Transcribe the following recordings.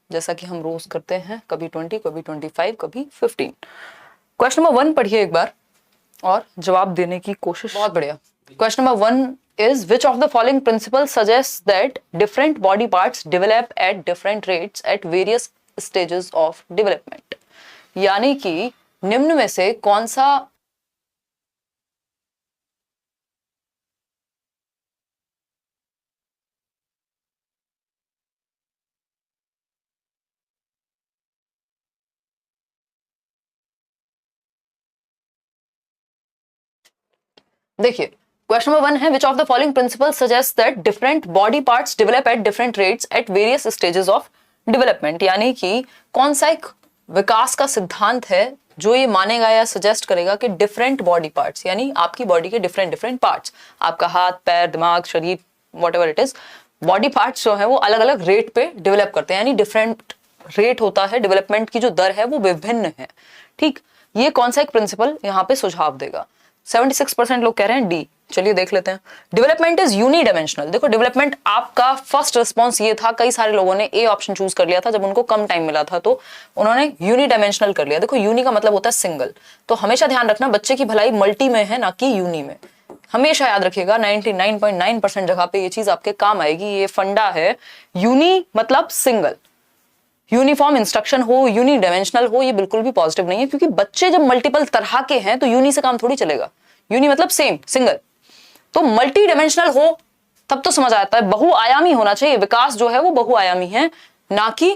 जैसा कि हम रोज करते हैं, कभी 20, कभी 25, कभी 15। क्वेश्चन नंबर 1 पढ़िए एक बार और जवाब देने की कोशिश। बहुत बढ़िया। Question number 1 is which of the following principles suggests that different body parts develop at different rates at various stages of development? यानी कि निम्न में से कौन सा देखिए क्वेश्चन नंबर 1 है which of the following principle suggest that different body parts develop at different rates at various stages of development. यानी कि कौन सा एक विकास का सिद्धांत है जो ये मानेगा या सजेस्ट करेगा कि डिफरेंट बॉडी पार्ट्स यानी आपकी बॉडी के डिफरेंट पार्ट्स, आपका हाथ, पैर, दिमाग, शरीर, whatever it is, body parts जो है वो अलग अलग रेट पे डेवलप करते हैं, यानी डिफरेंट रेट होता है, डेवलपमेंट की जो दर है वो विभिन्न है। ठीक, ये कौन सा एक प्रिंसिपल यहाँ पे सुझाव देगा? 76% लोग कह रहे हैं डी। चलिए देख लेते हैं। Development is unidimensional. देखो डेवलपमेंट, आपका फर्स्ट रिस्पॉन्स ये था, कई सारे लोगों ने ए ऑप्शन चूज कर लिया था जब उनको कम टाइम मिला था, तो उन्होंने यूनिडायमेंशनल कर लिया। देखो यूनि का मतलब होता है सिंगल, तो हमेशा ध्यान रखना बच्चे की भलाई मल्टी में है ना कि यूनि में। हमेशा याद रखिएगा 99.9% जगह पे ये चीज आपके काम आएगी, ये फंडा है। यूनि मतलब सिंगल, यूनिफॉर्म इंस्ट्रक्शन हो, यूनिडायमेंशनल हो, ये बिल्कुल भी पॉजिटिव नहीं है, क्योंकि बच्चे जब मल्टीपल तरह के हैं तो यूनि से काम थोड़ी चलेगा। यूनि मतलब सेम, सिंगल। तो मल्टी डायमेंशनल हो तब तो समझ आता है, बहुआयामी होना चाहिए। विकास जो है वो बहुआयामी है, ना कि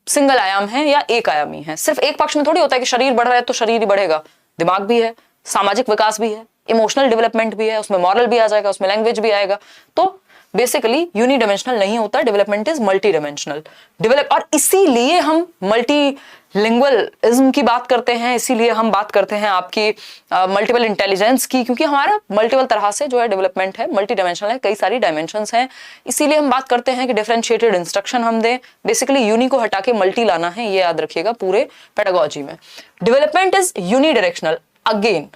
सिंगल आयाम है या एक आयामी है। सिर्फ एक पक्ष में थोड़ी होता है कि शरीर बढ़ रहा है तो शरीर ही बढ़ेगा, दिमाग भी है, सामाजिक विकास भी है, इमोशनल डेवलपमेंट भी है, उसमें मॉरल भी आ जाएगा, उसमें लैंग्वेज भी आएगा। तो बेसिकली यूनिडायमेंशनल नहीं होता, development is multi dimensional develop. और इसीलिए हम मल्टी लिंगुअलिज्म की बात करते हैं, इसीलिए हम बात करते हैं आपकी मल्टीपल इंटेलिजेंस की, क्योंकि हमारा मल्टीपल तरह से जो है डेवलपमेंट है, मल्टी डायमेंशनल है, कई सारी डायमेंशंस हैं। इसीलिए हम बात करते हैं कि डिफरेंशिएटेड इंस्ट्रक्शन हम दें। बेसिकली यूनि को हटा के मल्टी लाना है, ये याद रखिएगा पूरे पेडागोजी में। Development is unidirectional. अगेन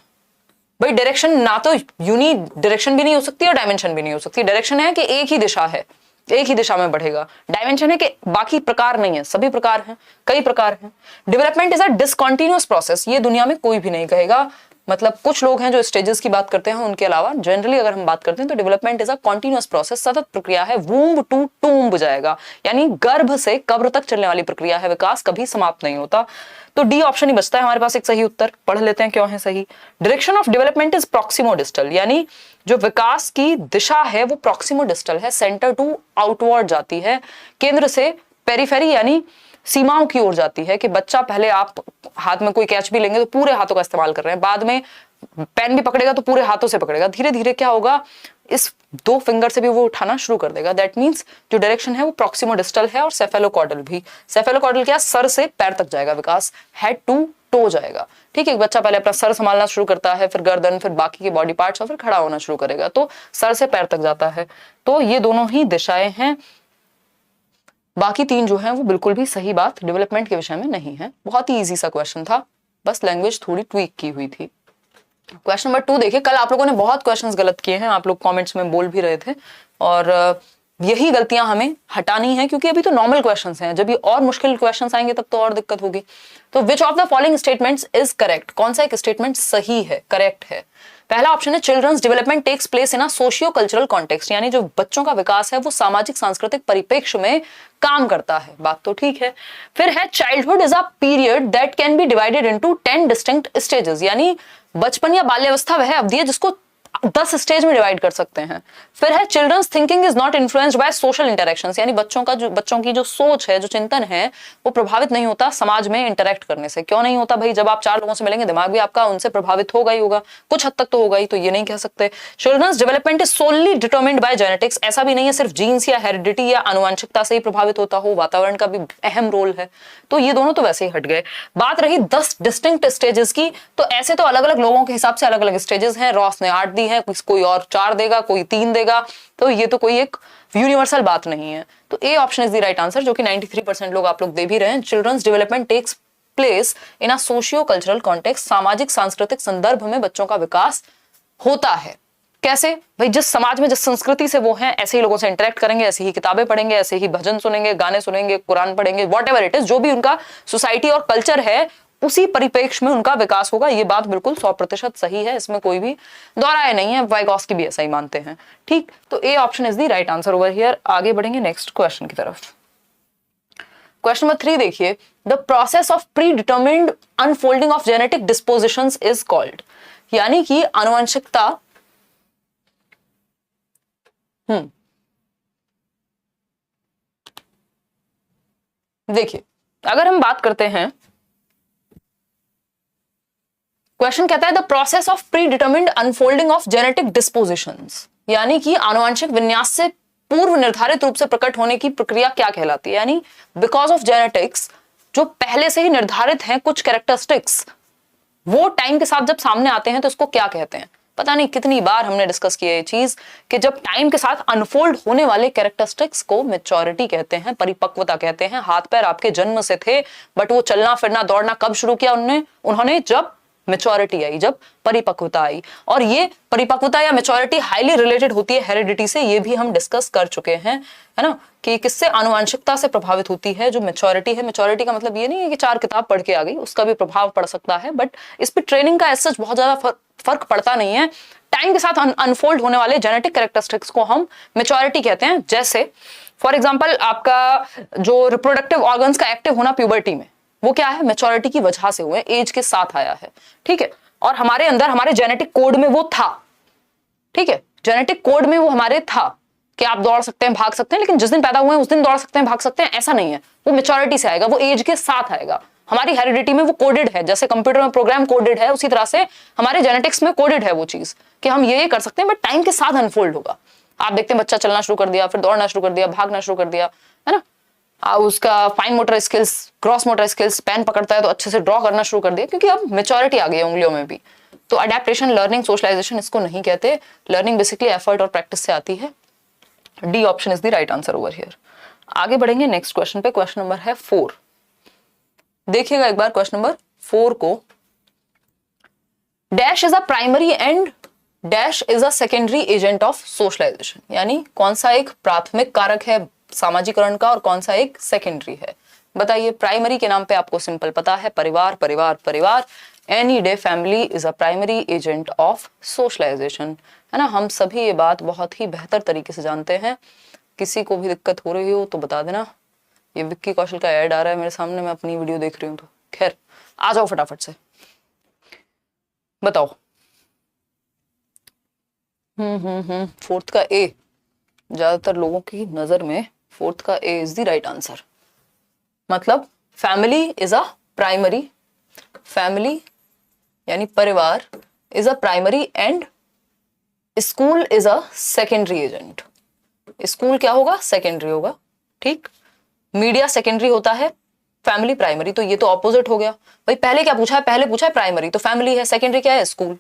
भाई डायरेक्शन ना तो यूनि डायरेक्शन भी नहीं हो सकती और डायमेंशन भी नहीं हो सकती। डायरेक्शन है कि एक ही दिशा है, एक ही दिशा में बढ़ेगा। डायमेंशन है कि बाकी प्रकार नहीं है, सभी प्रकार हैं, कई प्रकार हैं। Development is a discontinuous process. ये दुनिया में कोई भी नहीं कहेगा, मतलब कुछ लोग हैं जो स्टेजेस की बात करते हैं, उनके अलावा जनरली अगर हम बात करते हैं तो development is a continuous process, सतत प्रक्रिया है। वूम्ब टू टूम्ब जाएगा, यानी गर्भ से कब्र तक चलने वाली प्रक्रिया है, विकास कभी समाप्त नहीं होता। तो डी ऑप्शन ही बचता है हमारे पास एक सही उत्तर। पढ़ लेते हैं क्यों है सही। Direction of development is proximo distal, यानी जो विकास की दिशा है वो प्रॉक्सिमो डिस्टल है, सेंटर टू आउटवर्ड जाती है, केंद्र से पेरिफेरी यानी सीमाओं की ओर जाती है। कि बच्चा पहले आप हाथ में कोई कैच भी लेंगे तो पूरे हाथों का इस्तेमाल कर रहे हैं, बाद में पेन भी पकड़ेगा तो पूरे हाथों से पकड़ेगा, धीरे धीरे क्या होगा, इस 2 फिंगर से भी वो उठाना शुरू कर देगा। दैट मींस जो डायरेक्शन है वो प्रॉक्सिमो डिस्टल है। और सेफेलोकॉर्डल भी, सेफेलोकॉर्डल क्या, सर से पैर तक जाएगा विकास, हेड टू टो जाएगा। ठीक है, एक बच्चा पहले अपना सर संभालना शुरू करता है, फिर गर्दन, फिर बाकी के बॉडी पार्ट्स, और फिर खड़ा होना शुरू करेगा, तो सर से पैर तक जाता है। तो ये दोनों ही दिशाएं हैं। बाकी 3 जो है वो बिल्कुल भी सही बात डेवलपमेंट के विषय में नहीं है। बहुत ही इजी सा क्वेश्चन था, बस लैंग्वेज थोड़ी ट्वीक की हुई थी। क्वेश्चन नंबर 2 देखिए। कल आप लोगों ने बहुत क्वेश्चंस गलत किए हैं, आप लोग कमेंट्स में बोल भी रहे थे, और यही गलतियां हमें हटानी है, क्योंकि अभी तो नॉर्मल क्वेश्चंस हैं, जब ये और मुश्किल क्वेश्चंस आएंगे तब तो और दिक्कत होगी। तो विच of the following statements is correct? कौन सा एक स्टेटमेंट सही है, करेक्ट है? पहला ऑप्शन है children's development takes place in a socio cultural context, यानी जो बच्चों का विकास है वो सामाजिक सांस्कृतिक परिप्रेक्ष्य में काम करता है, बात तो ठीक है। फिर है childhood is a period that can be divided into 10 distinct stages, यानी बचपन या बाल्यावस्था वह अवधि है जिसको 10 स्टेज में डिवाइड कर सकते हैं। फिर है children's thinking is not influenced by social interactions, यानी बच्चों की जो सोच है, जो चिंतन है, वो प्रभावित नहीं होता समाज में इंटरेक्ट करने से। क्यों नहीं होता भाई? जब आप 4 लोगों से मिलेंगे दिमाग भी आपका उनसे प्रभावित होगा ही होगा, कुछ हद तक तो होगा ही, तो ये नहीं कह सकते। Children's development is solely determined by genetics, ऐसा भी नहीं है सिर्फ जीन्स या हेरिडिटी या आनुवंशिकता से ही प्रभावित होता हो, वातावरण का भी अहम रोल है। तो ये दोनों तो वैसे ही हट गए। बात रही 10 डिस्टिंक्ट स्टेजेस की, तो ऐसे तो अलग अलग लोगों के हिसाब से अलग अलग स्टेजेस हैं। रॉस ने 8 दी है, कोई और 4 देगा, कोई 3 देगा, तो ये तो कोई एक यूनिवर्सल बात नहीं है। तो A option is the right answer, जो कि 93% लोग आप लोग दे भी रहे हैं। Children's development takes place in a socio cultural context, सामाजिक सांस्कृतिक संदर्भ में बच्चों का विकास होता है। कैसे भाई, जिस समाज में जिस संस्कृति से वो हैं ऐसे ही लोगों से इंटरेक्ट करेंगे, ऐसी ही किताबें पढ़ेंगे, ऐसे ही भजन सुनेंगे, गाने सुनेंगे, कुरान पढ़ेंगे, वॉट एवर इट इज, जो भी उनका सोसाइटी और कल्चर है उसी परिप्रेक्ष्य में उनका विकास होगा। ये बात बिल्कुल 100% सही है, इसमें कोई भी दोहराए नहीं है, वाइगॉस्की भी ऐसा ही मानते हैं। ठीक, तो A option is the right answer over here. आगे बढ़ेंगे नेक्स्ट क्वेश्चन की तरफ। क्वेश्चन नंबर 3 देखिए, the process of predetermined unfolding of genetic dispositions is called, यानी कि आनुवंशिकता देखिए, अगर हम बात करते हैं, क्वेश्चन कहता है the process of predetermined unfolding of genetic dispositions, यानी कि आनुवंशिक विन्यास से पूर्व निर्धारित रूप से प्रकट होने की प्रक्रिया क्या कहलाती है। यानी बिकॉज ऑफ जेनेटिक्स, जो पहले से ही निर्धारित हैं कुछ कैरेक्टरिस्टिक्स, वो टाइम के साथ जब सामने आते हैं तो उसको क्या कहते हैं। पता नहीं कितनी बार हमने डिस्कस किया ये चीज कि जब टाइम के साथ अनफोल्ड होने वाले कैरेक्टरिस्टिक्स को मैच्योरिटी कहते हैं, परिपक्वता कहते हैं। हाथ पैर आपके जन्म से थे, बट वो चलना फिरना दौड़ना कब शुरू किया उन्होंने जब मैच्योरिटी आई, जब परिपक्वता आई। और ये परिपक्वता या मैच्योरिटी हाईली रिलेटेड होती है हेरिडिटी से, ये भी हम डिस्कस कर चुके हैं, है ना, कि किससे आनुवंशिकता से प्रभावित होती है। जो मैच्योरिटी है, मैच्योरिटी का मतलब ये नहीं है कि 4 किताब पढ़ के आ गई, उसका भी प्रभाव पड़ सकता है, बट इस पे ट्रेनिंग का ऐसा बहुत ज्यादा फर्क पड़ता नहीं है। टाइम के साथ अनफोल्ड होने वाले जेनेटिक कैरेक्टरिस्टिक्स को हम मैच्योरिटी कहते हैं। जैसे फॉर एग्जाम्पल आपका जो रिप्रोडक्टिव ऑर्गन्स का एक्टिव होना प्यूबर्टी में, वो क्या है, मैच्योरिटी की वजह से हुए, एज के साथ आया है। ठीक है, और हमारे अंदर हमारे जेनेटिक कोड में वो था। ठीक है, जेनेटिक कोड में वो हमारे था कि आप दौड़ सकते हैं, भाग सकते हैं, लेकिन जिस दिन पैदा हुए हैं उस दिन दौड़ सकते हैं, भाग सकते हैं, ऐसा नहीं है। वो मैच्योरिटी से आएगा, वो एज के साथ आएगा। हमारी हेरिडिटी में वो कोडेड है, जैसे कंप्यूटर में प्रोग्राम कोडेड है, उसी तरह से हमारे जेनेटिक्स में कोडेड है वो चीज कि हम ये कर सकते हैं, बट टाइम के साथ अनफोल्ड होगा। आप देखते हैं बच्चा चलना शुरू कर दिया, फिर दौड़ना शुरू कर दिया, भागना शुरू कर दिया, है ना, उसका fine motor skills, gross motor skills, pen पकड़ता है तो अच्छे से ड्रॉ करना शुरू कर दिया, क्योंकि अब मैच्योरिटी आ गई है उंगलियों में भी। तो अडेप्टेशन, लर्निंग, सोशलाइजेशन इसको नहीं कहते। लर्निंग बेसिकली एफर्ट और प्रैक्टिस से आती है। D option is the right answer over here. आगे बढ़ेंगे नेक्स्ट क्वेश्चन पे। क्वेश्चन नंबर है 4। देखिएगा एक बार क्वेश्चन नंबर 4 को। Dash is a primary and dash is a secondary agent of socialisation, यानी कौन सा एक प्राथमिक कारक है सामाजिकरण का और कौन सा एक सेकेंडरी है। बताइए। प्राइमरी के नाम पे आपको सिंपल पता है, परिवार परिवार परिवार। Any day family is a primary agent of socialisation, है ना। हम सभी ये बात बहुत ही बेहतर तरीके से जानते हैं। किसी को भी दिक्कत हो रही हो तो बता देना। ये विक्की कौशल का ऐड आ रहा है मेरे सामने, मैं अपनी वीडियो देख रही हूँ, तो खैर आ जाओ फटाफट से बताओ। फोर्थ का ए, ज्यादातर लोगों की नजर में फोर्थ का ए इज द राइट आंसर। मतलब family is a primary, family यानी परिवार is a primary and school is a secondary agent. School क्या होगा, सेकेंडरी होगा। ठीक, मीडिया सेकेंडरी होता है, फैमिली प्राइमरी। तो ये तो ऑपोजिट हो गया भाई। पहले क्या पूछा है, पहले पूछा है प्राइमरी तो फैमिली है, सेकेंडरी क्या है, स्कूल।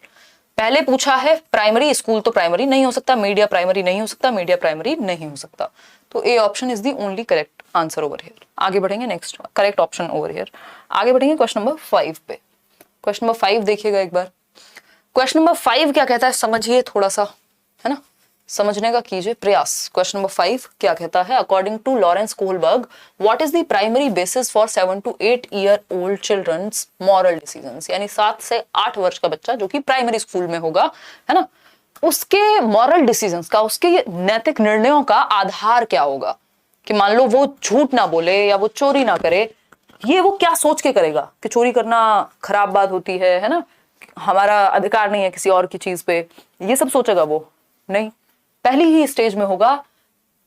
पहले पूछा है प्राइमरी, स्कूल तो प्राइमरी नहीं हो सकता, मीडिया प्राइमरी नहीं हो सकता, मीडिया प्राइमरी नहीं हो सकता। तो A option is the only correct answer over here. आगे बढ़ेंगे next correct option over here. आगे बढ़ेंगे क्वेश्चन नंबर 5 पे। क्वेश्चन नंबर 5 देखिएगा एक बार। क्वेश्चन नंबर 5 क्या कहता है समझिए थोड़ा सा, है ना, समझने का कीजिए प्रयास। क्वेश्चन नंबर 5 क्या कहता है, according to Lawrence Kohlberg what is the primary basis for 7 to 8 year old children's moral decisions, यानी 7 से 8 वर्ष का बच्चा जो कि प्राइमरी स्कूल में होगा, है ना, उसके मॉरल डिसीजंस का, उसके नैतिक निर्णयों का आधार क्या होगा। कि मान लो वो झूठ ना बोले या वो चोरी ना करे, ये वो क्या सोच के करेगा कि चोरी करना खराब बात होती है ना, हमारा अधिकार नहीं है किसी और की चीज पे, ये सब सोचेगा वो नहीं। पहली ही स्टेज में होगा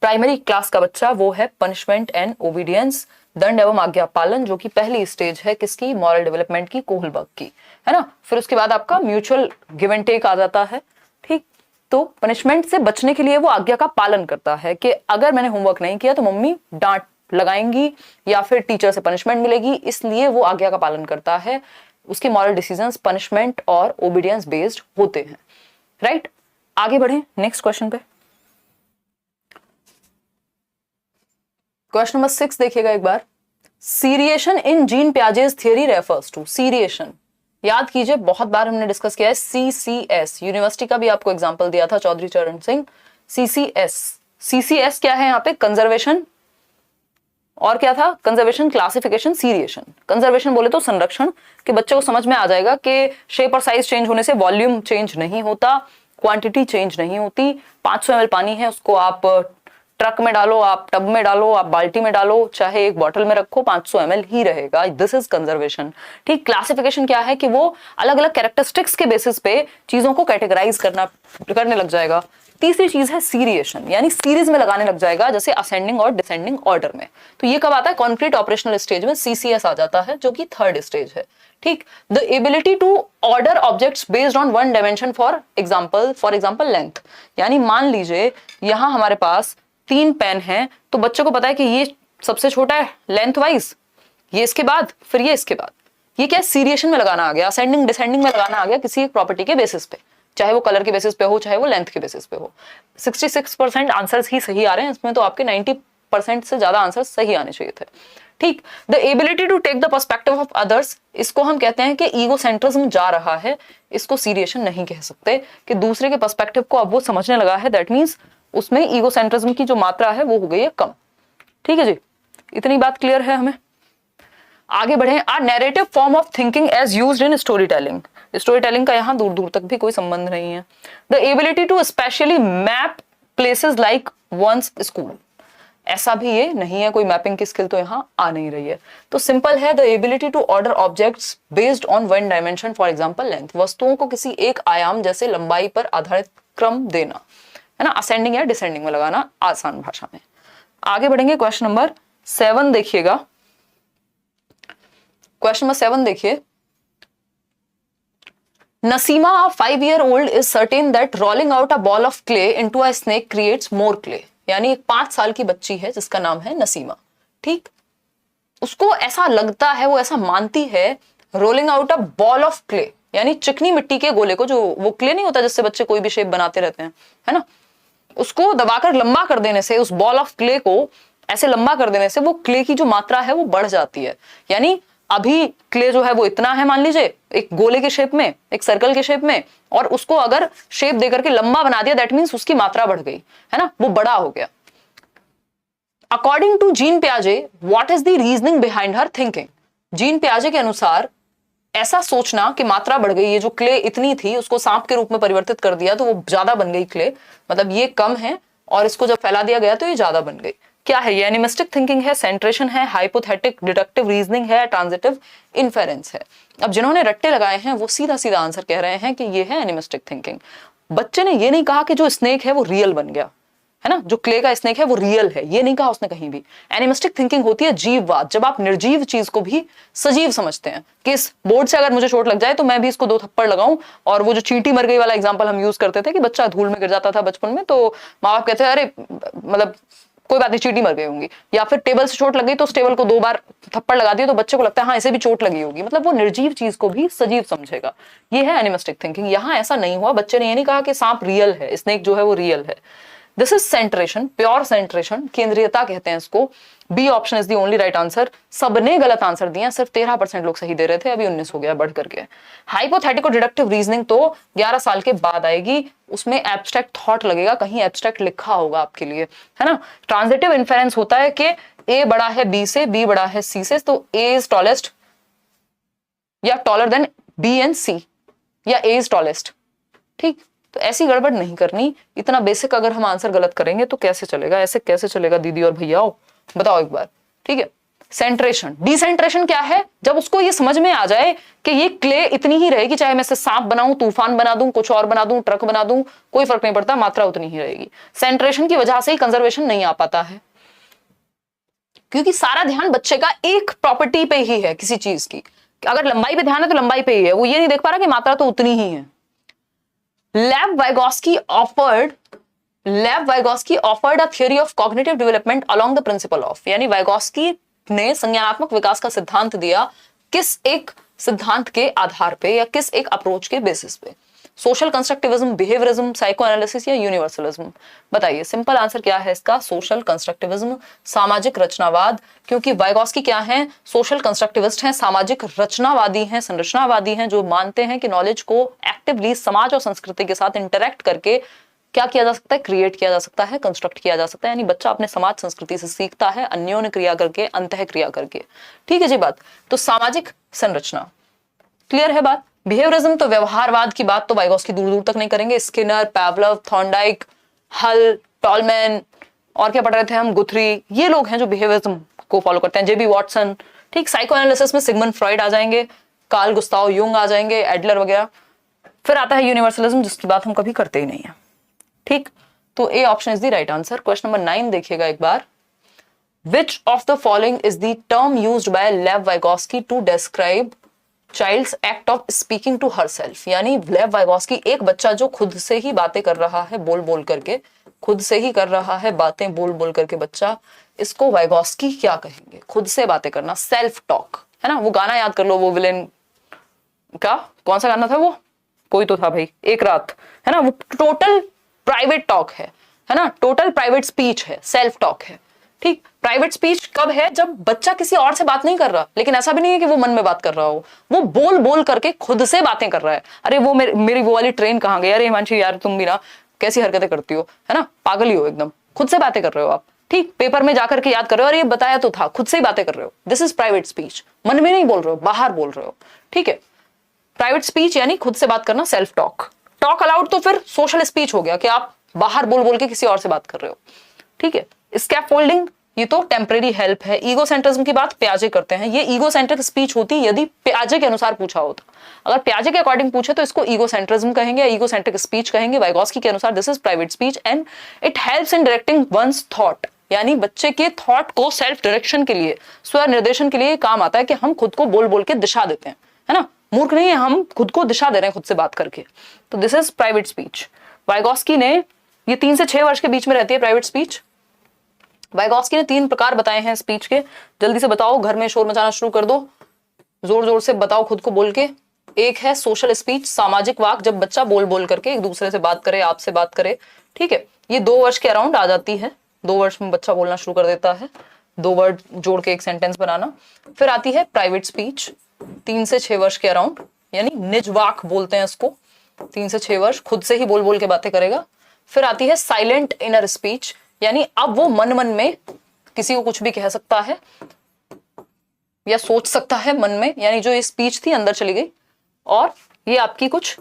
प्राइमरी क्लास का बच्चा, वो है पनिशमेंट एंड ओबीडियंस, दंड एवं आज्ञा पालन, जो कि पहली स्टेज है किसकी, मॉरल डेवलपमेंट की, कोहलबर्ग की, है ना। फिर उसके बाद आपका म्यूचुअल गिव एंड टेक आ जाता है। ठीक, तो पनिशमेंट से बचने के लिए वो आज्ञा का पालन करता है कि अगर मैंने होमवर्क नहीं किया तो मम्मी डांट लगाएंगी या फिर टीचर से पनिशमेंट मिलेगी, इसलिए वो आज्ञा का पालन करता है। उसके मॉरल डिसीजंस पनिशमेंट और ओबीडियंस बेस्ड होते हैं, राइट। आगे बढ़े नेक्स्ट क्वेश्चन पे। क्वेश्चन नंबर 6 देखिएगा एक बार। Seriation in Jean Piaget's theory refers to, seriation याद कीजिए, बहुत बार हमने डिस्कस किया है CCS, यूनिवर्सिटी का भी आपको एग्जांपल दिया था चौधरी चरण सिंह। CCS क्या है यहाँ पे? कंजर्वेशन, और क्या था? Conservation, classification, seriation. कंजर्वेशन बोले तो संरक्षण, कि बच्चों को समझ में आ जाएगा कि शेप और साइज चेंज होने से वॉल्यूम चेंज नहीं होता, क्वांटिटी चेंज नहीं होती। 500 ml पानी है, उसको आप ट्रक में डालो, आप टब में डालो, आप बाल्टी में डालो, चाहे एक बॉटल में रखो, 500 ml ही रहेगा। This is conservation. ठीक। क्लासिफिकेशन क्या है? कि वो अलग अलग कैरेक्टरिस्टिक्स के बेसिस पे चीजों को कैटेगराइज करने लग जाएगा। तीसरी चीज है सीरिएशन, यानी सीरीज में लगाने लग जाएगा, जैसे असेंडिंग और डिसेंडिंग ऑर्डर में। तो ये कब आता है? कॉन्क्रीट ऑपरेशनल स्टेज में CCS आ जाता है, जो कि थर्ड स्टेज है। ठीक। The ability to order objects based on one dimension, for example length. यानी मान लीजिए यहां हमारे पास 3 पेन हैं, तो बच्चों को पता है कि ये सबसे छोटा है लेंथ वाइज, ये इसके बाद, फिर ये इसके बाद। ये क्या? सीरिएशन में लगाना आ गया, असेंडिंग डिसेंडिंग में लगाना आ गया किसी एक प्रॉपर्टी के बेसिस पे, चाहे वो कलर के बेसिस पे हो, चाहे वो लेंथ के बेसिस पे हो। 66% आंसर्स ही सही आ रहे हैं इसमें, तो आपके 90% से ज्यादा आंसर सही आने चाहिए थे। ठीक। The ability to take the perspective of others, इसको हम कहते हैं कि ईगोसेंट्रिज्म जा रहा है, इसको सीरिएशन नहीं कह सकते, कि दूसरे के पर्सपेक्टिव को अब वो समझने लगा है, दैट मीन्स उसमें ईगोसेंट्रिज्म की जो मात्रा है वो हो गई है कम। ठीक है जी, इतनी बात क्लियर है हमें। आगे बढ़े। A narrative form of thinking is used in story telling. Story telling का यहां दूर दूर तक भी कोई संबंध नहीं है। The ability to spatially map places like one's school, ऐसा भी ये नहीं है, कोई मैपिंग की स्किल तो यहां आ नहीं रही है। तो सिंपल है, the ability to order objects based on one dimension, for example length. वस्तुओं को किसी एक आयाम जैसे लंबाई पर आधारित क्रम देना, है ना, असेंडिंग या डिसेंडिंग में लगाना, आसान भाषा में। आगे बढ़ेंगे। क्वेश्चन नंबर 7 देखिएगा। क्वेश्चन नंबर 7 देखिए। Nasima, a 5-year-old, is certain that rolling out a ball of clay into a snake creates more clay. यानी एक 5 साल की बच्ची है जिसका नाम है नसीमा। ठीक। उसको ऐसा लगता है, वो ऐसा मानती है, rolling out a ball of clay, यानी चिकनी मिट्टी के गोले को, जो वो क्ले नहीं होता जिससे बच्चे कोई भी शेप बनाते रहते हैं, है ना, उसको दबाकर लंबा कर देने से, उस बॉल ऑफ क्ले को ऐसे लंबा कर देने से वो क्ले की जो मात्रा है वो बढ़ जाती है। यानी अभी क्ले जो है वो इतना है, मान लीजिए एक गोले के शेप में, एक सर्कल के शेप में, और उसको अगर शेप देकर के लंबा बना दिया, दैट मींस उसकी मात्रा बढ़ गई, है ना, वो बड़ा हो गया। अकॉर्डिंग टू जीन पियाजे, what is the reasoning behind her thinking. Jean पियाजे के अनुसार ऐसा सोचना कि मात्रा बढ़ गई, ये जो क्ले इतनी थी उसको सांप के रूप में परिवर्तित कर दिया तो वो ज्यादा बन गई क्ले, मतलब ये कम है, और इसको जब फैला दिया गया तो ये ज्यादा बन गई। क्या है ये? एनिमिस्टिक थिंकिंग है, सेंट्रेशन है, हाइपोथेटिक डिडक्टिव रीजनिंग है, ट्रांजिटिव इन्फेरेंस है। अब जिन्होंने रट्टे लगाए हैं वो सीधा सीधा आंसर कह रहे हैं कि ये है एनिमिस्टिक थिंकिंग। बच्चे ने ये नहीं कहा कि जो स्नेक है वो रियल बन गया, है ना, जो क्ले का स्नेक है वो रियल है, ये नहीं कहा उसने कहीं भी। एनिमिस्टिक थिंकिंग होती है जीववाद, जब आप निर्जीव चीज को भी सजीव समझते हैं, कि इस बोर्ड से अगर मुझे चोट लग जाए तो मैं भी इसको 2 थप्पड़ लगाऊं। और वो जो चींटी मर गई वाला एग्जांपल हम यूज करते थे कि बच्चा धूल में गिर जाता था बचपन में, तो माँ बाप कहते हैं अरे मतलब कोई बात नहीं, चींटी मर गई होंगी। या फिर टेबल से चोट लग गई तो उस टेबल को 2 बार थप्पड़ लगा दिया तो बच्चे को लगता है हाँ इसे भी चोट लगी होगी, मतलब वो निर्जीव चीज को भी सजीव समझेगा। ये है एनिमिस्टिक थिंकिंग। यहाँ ऐसा नहीं हुआ, बच्चे ने ये नहीं कहा कि सांप रियल है, स्नेक जो है वो रियल है। This is centration, pure centration, केंद्रीयता कहते हैं इसको। B option is the only right answer. सबने गलत आंसर दिया, सिर्फ 13% लोग सही दे रहे थे, अभी 19 हो गया बढ़ करके। हाइपोथेटिको डिडक्टिव रीजनिंग तो 11 साल के बाद आएगी, उसमें एब्स्ट्रैक्ट थॉट लगेगा, कहीं एब्स्ट्रैक्ट लिखा होगा आपके लिए, है ना। ट्रांजिटिव इन्फेरेंस होता है कि ए बड़ा है बी से, बी बड़ा है सी से, तो ए इज टॉलेस्ट या टॉलर देन बी एंड सी, या ए इज टॉलेस्ट। ठीक, तो ऐसी गड़बड़ नहीं करनी। इतना बेसिक अगर हम आंसर गलत करेंगे तो कैसे चलेगा, ऐसे कैसे चलेगा दीदी और भैयाओ, बताओ एक बार। ठीक है। सेंट्रेशन, डिसेंट्रेशन क्या है? जब उसको ये समझ में आ जाए कि ये क्ले इतनी ही रहेगी, चाहे मैं इसे सांप बनाऊं, तूफान बना दूं, कुछ और बना दूं, ट्रक बना दूं, कोई फर्क नहीं पड़ता, मात्रा उतनी ही रहेगी। सेंट्रेशन की वजह से ही कंजर्वेशन नहीं आ पाता है, क्योंकि सारा ध्यान बच्चे का एक प्रॉपर्टी पे ही है किसी चीज की। अगर लंबाई पे ध्यान है तो लंबाई पे ही है, वो ये नहीं देख पा रहा कि मात्रा तो उतनी ही है। Lev Vygotsky offered a theory of cognitive development along the principle of, यानी Vygotsky ने संज्ञानात्मक विकास का सिद्धांत दिया, किस एक सिद्धांत के आधार पे या किस एक अप्रोच के बेसिस पे। Social constructivism, behaviourism, psycho analysis या यूनिवर्सलिज्म? बताइए, सिंपल आंसर क्या है इसका? सोशल कंस्ट्रक्टिविज्म, सामाजिक रचनावाद। क्योंकि वाइगॉस्की क्या है? सोशल कंस्ट्रक्टिविस्ट हैं, सामाजिक रचनावादी हैं, संरचनावादी हैं, जो मानते हैं कि नॉलेज को एक्टिवली समाज और संस्कृति के साथ इंटरेक्ट करके क्या किया जा सकता है? क्रिएट किया जा सकता है, कंस्ट्रक्ट किया जा सकता है। यानी बच्चा अपने समाज संस्कृति से सीखता है, अन्योन्य क्रिया करके, अंतः क्रिया करके। ठीक है जी बात। तो सामाजिक संरचना क्लियर है बात। बिहेवियरिज्म तो व्यवहारवाद की बात तो वाइगॉस्की दूर दूर तक नहीं करेंगे। स्किनर, पावलोव, थॉर्नडाइक, हल, टॉलमैन और क्या पढ़ रहे थे हम, गुथरी, ये लोग हैं जो बिहेवियरिज्म को फॉलो करते हैं। जेबी वॉटसन। ठीक, साइको एनालिसिस में सिगमंड फ्रॉइड आ जाएंगे, कार्ल गुस्ताव युंग आ जाएंगे, एडलर वगैरह। फिर आता है यूनिवर्सलिज्म, जिसकी बात हम कभी करते ही नहीं है। ठीक, तो A option is the right answer. Question number 9 देखिएगा एक बार। Which of the following is the term used by Lev Vygotsky to describe child's act of speaking to herself? यानी लेव वाइगॉस्की, एक बच्चा जो खुद से ही बातें कर रहा है, बोल बोल करके, खुद से ही कर रहा है बातें बोल बोल करके बच्चा, इसको वाइगॉस्की क्या कहेंगे? खुद से बातें करना, सेल्फ टॉक, है ना। वो गाना याद कर लो, वो विलेन का कौन सा गाना था वो? कोई तो था भाई, एक रात, है ना। वो टोटल प्राइवेट टॉक है ना, टोटल प्राइवेट स्पीच है, सेल्फ टॉक है। ठीक, प्राइवेट स्पीच कब है? जब बच्चा किसी और से बात नहीं कर रहा, लेकिन ऐसा भी नहीं है कि वो मन में बात कर रहा हो, वो बोल बोल करके खुद से बातें कर रहा है। अरे वो मेरी वो वाली ट्रेन कहाँ गई? अरे हिमांशी यार तुम भी ना कैसी हरकतें करती हो, है ना, पागल ही हो एकदम। खुद से बातें कर रहे हो आप। ठीक, पेपर में जाकर के याद कर रहे हो, अरे ये बताया तो था, खुद से ही बातें कर रहे हो। This is private speech. मन में नहीं बोल रहे हो, बाहर बोल रहे हो। ठीक है, प्राइवेट स्पीच यानी खुद से बात करना, सेल्फ टॉक। टॉक अलाउड तो फिर सोशल स्पीच हो गया कि आप बाहर बोल बोल के किसी और से बात कर रहे हो। ठीक है, स्कैफोल्डिंग, ये तो टेम्परेरी हेल्प है। ईगो सेंट्रिज्म की बात पियाजे करते हैं। ये ईगो सेंट्रिक स्पीच होती यदि पियाजे के अनुसार पूछा होता। अगर पियाजे के अकॉर्डिंग पूछे तो इसको ईगो सेंट्रिज्म कहेंगे, ईगो सेंट्रिक स्पीच कहेंगे। वाइगॉस्की के अनुसार this is private speech and it helps in directing one's thought, यानी बच्चे के थॉट को सेल्फ डायरेक्शन के लिए, स्व निर्देशन के लिए काम आता है कि हम खुद को बोल बोल के दिशा देते हैं, है ना। मूर्ख नहीं है, हम खुद को दिशा दे रहे हैं खुद से बात करके। तो this is private speech. Vygotsky ने, ये 3 से 6 वर्ष के बीच में रहती है प्राइवेट स्पीच। वाइगॉस्की ने 3 प्रकार बताए हैं स्पीच के। जल्दी से बताओ, घर में शोर मचाना शुरू कर दो, जोर जोर से बताओ खुद को बोल के। एक है सोशल स्पीच, सामाजिक वाक, जब बच्चा बोल बोल करके एक दूसरे से बात करे, आपसे बात करे। ठीक है, ये 2 वर्ष के अराउंड आ जाती है। 2 वर्ष में बच्चा बोलना शुरू कर देता है, 2 वर्ड जोड़ के एक सेंटेंस बनाना। फिर आती है प्राइवेट स्पीच, 3 से 6 वर्ष के अराउंड, यानी निज वाक बोलते हैं इसको। 3 से 6 वर्ष खुद से ही बोल बोल के बातें करेगा। फिर आती है साइलेंट इनर स्पीच, यानी अब वो मन मन में किसी को कुछ भी कह सकता है या सोच सकता है मन में, यानी जो ये स्पीच थी अंदर चली गई। और ये आपकी कुछ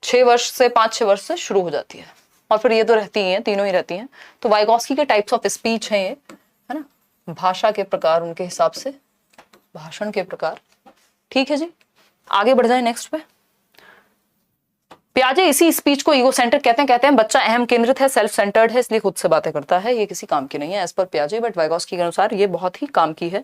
6 वर्ष से 5-6 वर्ष से शुरू हो जाती है। और फिर ये तो रहती ही हैं, तीनों ही रहती हैं। तो वाइगॉस्की के टाइप्स ऑफ स्पीच हैं ये, है ना। भाषा के प्रकार उनके हिसाब से, भाषण के प्रकार। ठीक है जी, आगे बढ़ जाए नेक्स्ट पे। पियाजे इसी स्पीच को ईगोसेंट्रिक कहते हैं बच्चा अहम केंद्रित है, सेल्फ सेंटर्ड है, इसलिए खुद से बातें करता है। ये किसी काम की नहीं है एज पर पियाजे, बट वाइगॉस्की के अनुसार ये बहुत ही काम की है।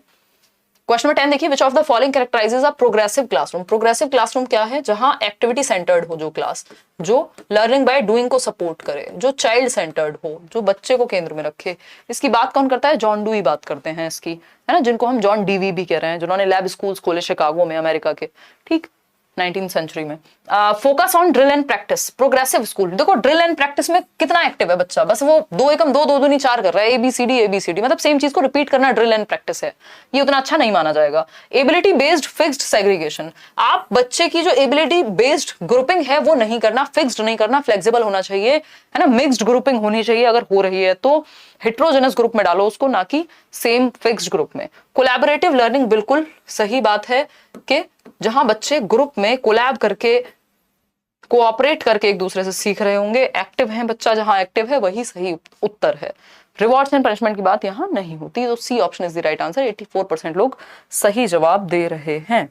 क्वेश्चन नंबर 10 देखिए, विच of the following कैरेक्टराइजेज a progressive classroom? Progressive classroom क्या है? जहां एक्टिविटी सेंटर्ड हो जो क्लास, जो लर्निंग बाय डूइंग को सपोर्ट करे, जो चाइल्ड सेंटर्ड हो, जो बच्चे को केंद्र में रखे। इसकी बात कौन करता है? जॉन डूई बात करते हैं इसकी, है ना, जिनको हम जॉन डीवी भी कह रहे हैं, जिन्होंने लैब स्कूल्स खोले शिकागो में, अमेरिका के। ठीक, 19वीं सेंचुरी में। Focus on drill and practice, progressive school. देखो ड्रिल एंड प्रैक्टिस में कितना एक्टिव है बच्चा, बस वो 2 एकम 2 2 दूनी 4 कर रहा है, ABCD मतलब सेम चीज को रिपीट करना ड्रिल एंड प्रैक्टिस है। ये उतना अच्छा नहीं माना जाएगा। एबिलिटी बेस्ड फिक्स्ड सेग्रीगेशन, आप बच्चे की जो एबिलिटी बेस्ड ग्रुपिंग है वो नहीं करना, फिक्स्ड नहीं करना, फ्लेक्सिबल होना चाहिए, है ना। मिक्स्ड ग्रुपिंग होनी चाहिए, अगर हो रही है तो हेट्रोजेनस ग्रुप में डालो उसको, ना कि सेम फिक्स्ड ग्रुप में। कोलैबोरेटिव लर्निंग, बिल्कुल सही बात है कि जहां बच्चे ग्रुप में कोलैब करके, कोऑपरेट करके एक दूसरे से सीख रहे होंगे, एक्टिव है बच्चा, जहां एक्टिव है वही सही उत्तर है। रिवॉर्ड्स एंड पनिशमेंट की बात यहां नहीं होती, तो C option is the right answer. 84% लोग सही जवाब दे रहे हैं।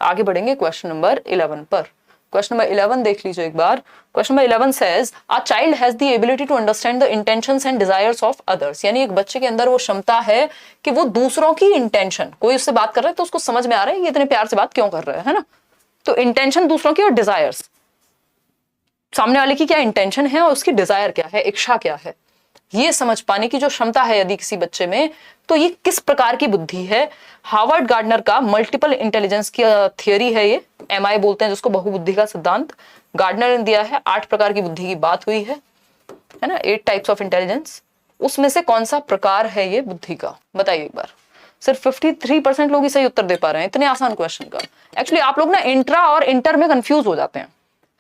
आगे बढ़ेंगे क्वेश्चन नंबर 11 पर। क्वेश्चन नंबर 11 देख लीजिए एक बार। Question number 11 says a child has the ability to understand the intentions and desires of others, यानी एक बच्चे के अंदर वो क्षमता है कि वो दूसरों की इंटेंशन, कोई उससे बात कर रहा है तो उसको समझ में आ रहा है ये इतने प्यार से बात क्यों कर रहा है ना। तो इंटेंशन दूसरों की और डिजायर्स, सामने वाले की क्या इंटेंशन है और उसकी डिजायर क्या है, इच्छा क्या है, ये समझ पाने की जो क्षमता है यदि किसी बच्चे में, तो ये किस प्रकार की बुद्धि है। हार्वर्ड गार्डनर का मल्टीपल इंटेलिजेंस की थियरी है ये, MI बोलते हैं जिसको, बहुबुद्धि का सिद्धांत। गार्डनर ने दिया है 8 प्रकार की बुद्धि की बात हुई है ना, 8 टाइप्स ऑफ इंटेलिजेंस, उसमें से कौन सा प्रकार है ये बुद्धि का, बताइए एक बार। सिर्फ 53% लोग ही सही उत्तर दे पा रहे हैं इतने आसान क्वेश्चन का। एक्चुअली आप लोग ना इंट्रा और इंटर में कंफ्यूज हो जाते हैं,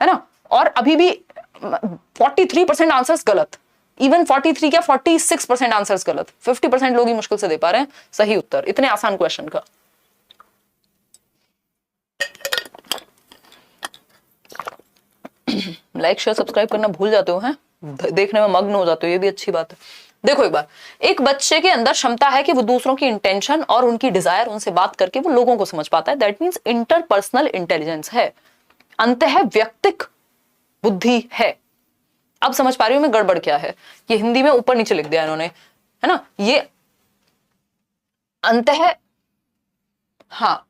है ना, और अभी भी 43% आंसर्स गलत, इवन 43 क्या 46% आंसर्स गलत, 50% लोग ही मुश्किल से दे पा रहे हैं सही उत्तर इतने आसान क्वेश्चन का। लाइक शेयर सब्सक्राइब करना भूल जाते हो, हैं देखने में मग्न हो जाते हो, ये भी अच्छी बात है। देखो एक बार, एक बच्चे के अंदर क्षमता है कि वो दूसरों की इंटेंशन और उनकी डिजायर, उनसे बात करके वो लोगों को समझ पाता है, दैट मींस इंटरपर्सनल इंटेलिजेंस है, अंतः व्यक्तिक बुद्धि है। अब समझ पा रही हूं मैं गड़बड़ क्या है, ये हिंदी में ऊपर नीचे लिख दिया इन्होंने, है ना, ये अंतः, हाँ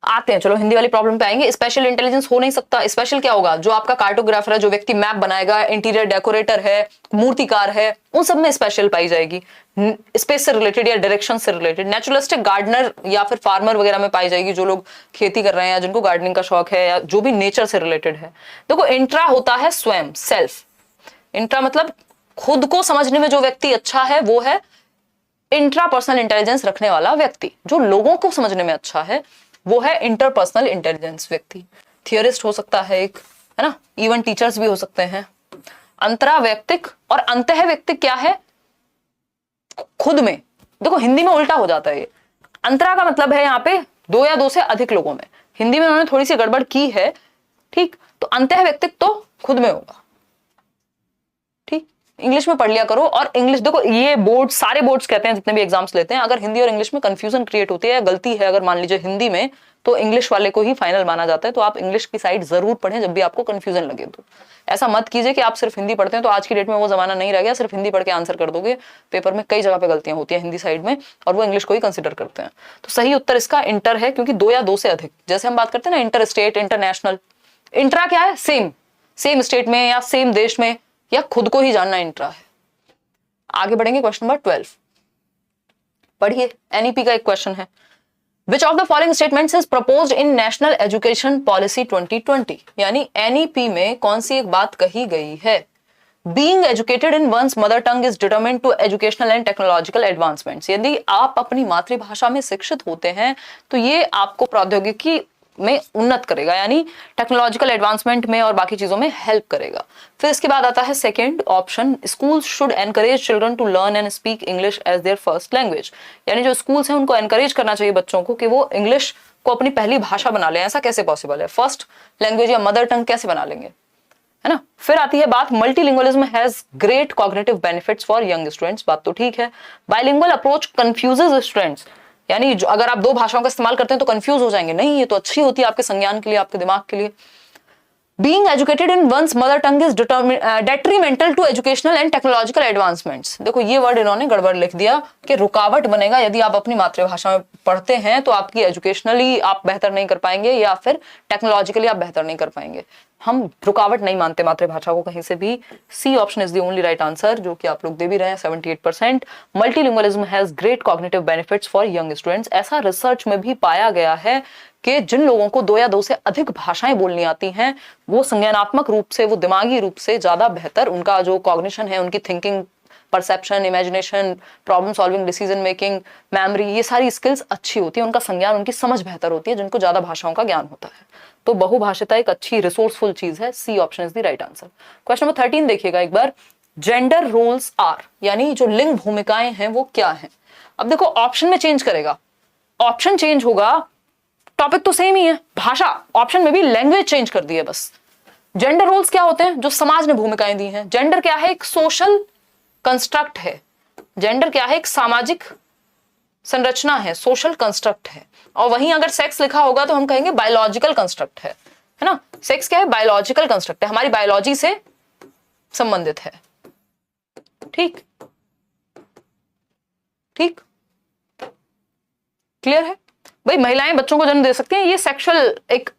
आते हैं, चलो हिंदी वाली प्रॉब्लम पे आएंगे। स्पेशल इंटेलिजेंस हो नहीं सकता। स्पेशल क्या होगा, जो आपका कार्टोग्राफर है, जो व्यक्ति मैप बनाएगा, इंटीरियर डेकोरेटर है, मूर्तिकार है, उन सब में स्पेशल पाई जाएगी, स्पेस से रिलेटेड या डायरेक्शन से रिलेटेड। नेचुरलिस्टिक गार्डनर या फिर फार्मर वगैरह में पाई जाएगी, जो लोग खेती कर रहे हैं या जिनको गार्डनिंग का शौक है या जो भी नेचर से रिलेटेड है। देखो इंट्रा होता है स्वयं, सेल्फ। इंट्रा मतलब खुद को समझने में जो व्यक्ति अच्छा है वो है इंट्रा पर्सनल इंटेलिजेंस रखने वाला व्यक्ति। जो लोगों को समझने में अच्छा है वो है इंटरपर्सनल इंटेलिजेंस व्यक्ति। थियरिस्ट हो सकता है एक, है ना, इवन टीचर्स भी हो सकते हैं। अंतरा व्यक्तिक और अंतः व्यक्तिक क्या है, खुद में। देखो हिंदी में उल्टा हो जाता है ये, अंतरा का मतलब है यहाँ पे 2 या 2 से अधिक लोगों में, हिंदी में उन्होंने थोड़ी सी गड़बड़ की है, ठीक, तो अंतः व्यक्तिक तो खुद में होगा, ठीक। इंग्लिश में पढ़ लिया करो, और इंग्लिश देखो ये बोर्ड, सारे बोर्ड्स कहते हैं जितने भी एग्जाम्स लेते हैं, अगर हिंदी और इंग्लिश में कंफ्यूजन क्रिएट होती है, गलती है अगर मान लीजिए हिंदी में, तो इंग्लिश वाले को ही फाइनल माना जाता है। तो आप इंग्लिश की साइड जरूर पढ़ें जब भी आपको कंफ्यूजन लगे। तो ऐसा मत कीजिए कि आप सिर्फ हिंदी पढ़ते हैं, तो आज की डेट में वो जमाना नहीं रह गया, सिर्फ हिंदी पढ़ के आंसर कर दोगे। पेपर में कई जगह पे गलतियां होती है हिंदी साइड में, और वो इंग्लिश को ही कंसिडर करते हैं। तो सही उत्तर इसका इंटर है, क्योंकि 2 या 2 से अधिक, जैसे हम बात करते हैं ना इंटर स्टेट, इंटरनेशनल। इंट्रा क्या है, सेम स्टेट में या सेम देश में, या खुद को ही जानना इंट्रा है। आगे बढ़ेंगे, क्वेश्चन नंबर 12 पढ़िए। एनईपी का एक क्वेश्चन है, Which of the following statements is proposed in National Education Policy 2020? यानी एनईपी में कौन सी एक बात कही गई है। Being educated in one's mother tongue is determined to educational and technological advancements. यदि आप अपनी मातृभाषा में शिक्षित होते हैं तो ये आपको प्रौद्योगिकी में उन्नत करेगा, यानी टेक्नोलॉजिकल एडवांसमेंट में और बाकी चीजों में हेल्प करेगा। फिर इसके बाद आता है second option, schools should encourage children to learn and speak English as their first language. यानी जो स्कूल्स हैं उनको एनकरेज करना चाहिए बच्चों को कि वो इंग्लिश को अपनी पहली भाषा बना लें। ऐसा कैसे पॉसिबल है, फर्स्ट लैंग्वेज या मदर टंग कैसे बना लेंगे, है ना। फिर आती है बात, multilingualism has great cognitive benefits for young students. बात तो ठीक है। बाइलिंगुअल अप्रोच कंफ्यूजेस स्टूडेंट्स, यानी अगर आप 2 भाषाओं का इस्तेमाल करते हैं तो कंफ्यूज हो जाएंगे। नहीं, ये तो अच्छी होती है आपके संज्ञान के लिए, आपके दिमाग के लिए। Being educated in one's mother tongue is detrimental to educational and technological advancements. देखो ये वर्ड इन्होंने गड़बड़ लिख दिया कि रुकावट बनेगा यदि आप अपनी मातृभाषा में पढ़ते हैं, तो आपकी एजुकेशनली आप बेहतर नहीं कर पाएंगे या फिर टेक्नोलॉजिकली आप बेहतर नहीं कर पाएंगे। हम रुकावट नहीं मानते मातृभाषा को कहीं से भी। C option is the only right answer, जो कि आप लोग दे भी रहे हैं 78%। Multilingualism has great cognitive benefits for young students. ऐसा रिसर्च में भी पाया गया है कि जिन लोगों को 2 या 2 से अधिक भाषाएं बोलनी आती हैं, वो संज्ञानात्मक रूप से, वो दिमागी रूप से ज्यादा बेहतर, उनका जो कॉग्निशन है, उनकी thinking, perception, imagination, problem solving, decision making, memory, ये सारी स्किल्स अच्छी होती है, उनका संज्ञान, उनकी समझ बेहतर होती है जिनको ज्यादा भाषाओं का ज्ञान होता है। तो बहुभाषिता एक अच्छी रिसोर्सफुल चीज है। C option is the right answer. Question number 13 देखिएगा एक बार, जेंडर रोल्स आर, यानी जो लिंग भूमिकाएं हैं वो क्या है। अब देखो ऑप्शन में चेंज करेगा, ऑप्शन चेंज होगा, टॉपिक तो सेम ही है, भाषा, ऑप्शन में भी लैंग्वेज चेंज कर दी है बस। जेंडर रोल्स क्या होते हैं, जो समाज ने भूमिकाएं दी हैं। जेंडर क्या है, एक सोशल कंस्ट्रक्ट है। जेंडर क्या है, एक सामाजिक संरचना है, सोशल कंस्ट्रक्ट है। और वहीं अगर सेक्स लिखा होगा तो हम कहेंगे बायोलॉजिकल कंस्ट्रक्ट है ना। सेक्स क्या है, बायोलॉजिकल कंस्ट्रक्ट है, हमारी बायोलॉजी से संबंधित है। ठीक ठीक, क्लियर है भाई। महिलाएं बच्चों को जन्म दे सकती हैं, ये सेक्सुअल एक